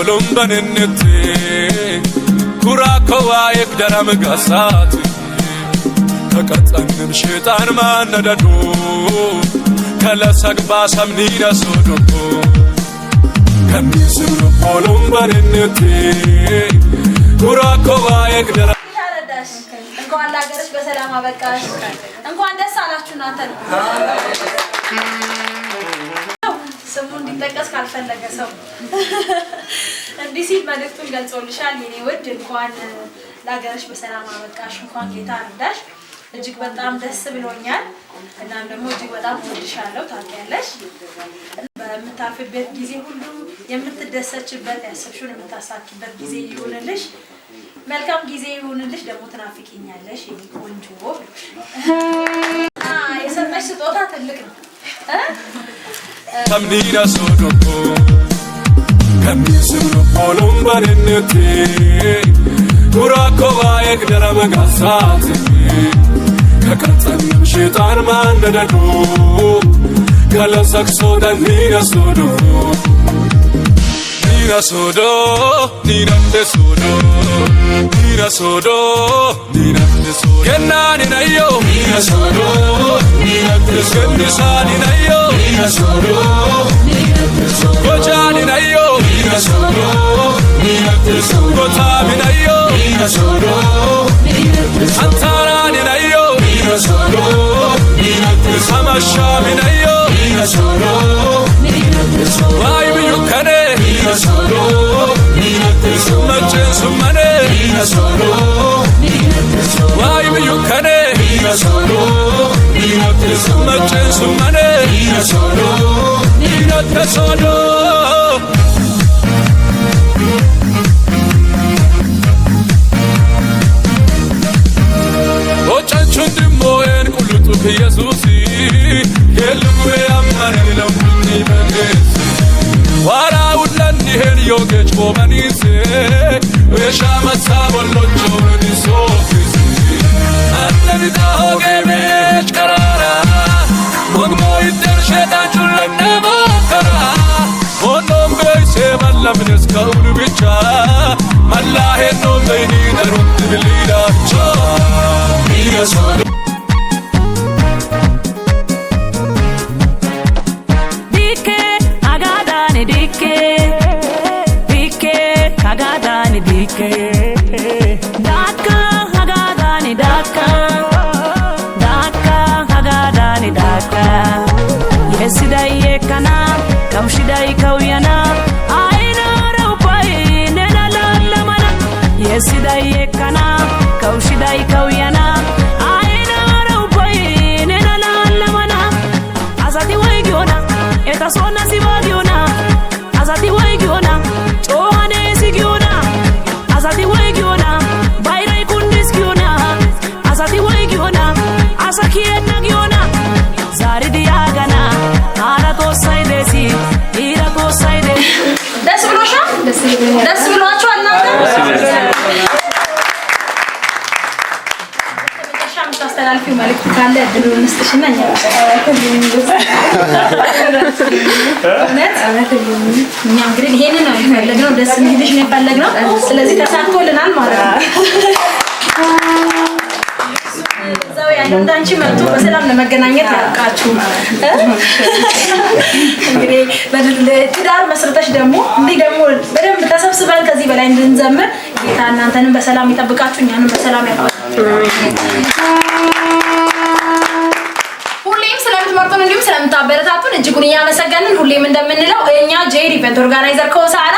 bolum banennete kurakwa ekdaram gasat ከቀጠንም ሸይጣን ማነደዶ ከለሰግባ ሰምኒና ሶዶ ከሚስሩ bolum banennete kurakwa ekdaram እንኳን ላገርሽ በሰላም አበቃሽ እንኳን ደስ አላችሁ እናንተ ስሙ እንዲጠቀስ ካልፈለገ ሰው እንዲህ ሲል መልእክቱን ገልጾልሻል የኔ ውድ እንኳን ላገርሽ በሰላም አበቃሽ እንኳን ጌታ ረዳሽ እጅግ በጣም ደስ ብሎኛል እናም ደግሞ እጅግ በጣም ወድሻለሁ ታውቂያለሽ በመታፈበት ጊዜ ሁሉ የምትደሰችበት ያሰብሽውን የምታሳኪበት ጊዜ ይሁንልሽ መልካም ጊዜ ይሁንልሽ ደግሞ ትናፍቂኛለሽ ቆንጆ የሰጠሽ ስጦታ ትልቅ ነው tamnina sodo kamisuru bolum banennete kurakwa ekdaram gasat ከቀጠንም ሸይጣን ማነደዶ ከለሰክሶ ደኒና ሶዶ Nina sodo, nina te sodo, nina sodo, nina te sodo. Kenani na yo, nina sodo, nina te sodo. Kendisani na yo, nina sodo, nina te sodo. Kojani na yo, nina sodo, nina te sodo. Kotami na yo, nina sodo, nina te sodo. Antarani na yo, nina sodo, nina te sodo. Samashami na yo, nina sodo, nina te sodo. Why be you kane? Nina sodo, nina te sodo. Macen sumane, nina sodo, nina te sodo. Why be you kane? Nina sodo, nina te sodo. Macen sumane, nina sodo, nina te sodo. Ochanchun dimoen kulutu Yesusi, yeluwe amane lampuni benesi. Wara udlani hen yogech bomanise, weshama sabollocho nisofisi. Anabida hogemech karara, mogmo itter shetan chulanna mokara. Onom beise mallamnes kaunu bicha, mallahe no beini darut bilila cha. Nina sodo. Daka hagadani daka hagadani daka yesidai kana kaushidai kauyana aina raupai nena lamana yesidai kana kaushidai kauyana aina raupai nena lamana azati waigiona eta sona sibagiona azati waigiona chohane sigiona azati waigiona bayrai kundis giona azati waigiona asakiena giona zari diagana ara to saidesi ira to saide ደስ ብሏችሁ እናንተ ታስተላልፊው መልእክት ካለ ድሩን እንስጥሽና እኛ እኛ እንግዲህ ይሄንን ነው የፈለግነው ደስ እንዲልሽ ነው የፈለግነው ስለዚህ ተሳክቶልናል ማለት ነው ዘው ያለው እንዳንቺ መጥቶ በሰላም ለመገናኘት ያብቃችሁ እንግዲህ በትዳር መስርተሽ ደግሞ እንዲህ ደግሞ በደንብ ተሰብስበን ከዚህ በላይ እንድንዘምር ጌታ እናንተንም በሰላም ይጠብቃችሁ እኛንም በሰላም ያቆያችሁ ሁሌም ስለምትመርጡን እንዲሁም ስለምታበረታቱን እጅጉን እያመሰገንን ሁሌም እንደምንለው እኛ ጄሪ ኢቨንት ኦርጋናይዘር ኮሳና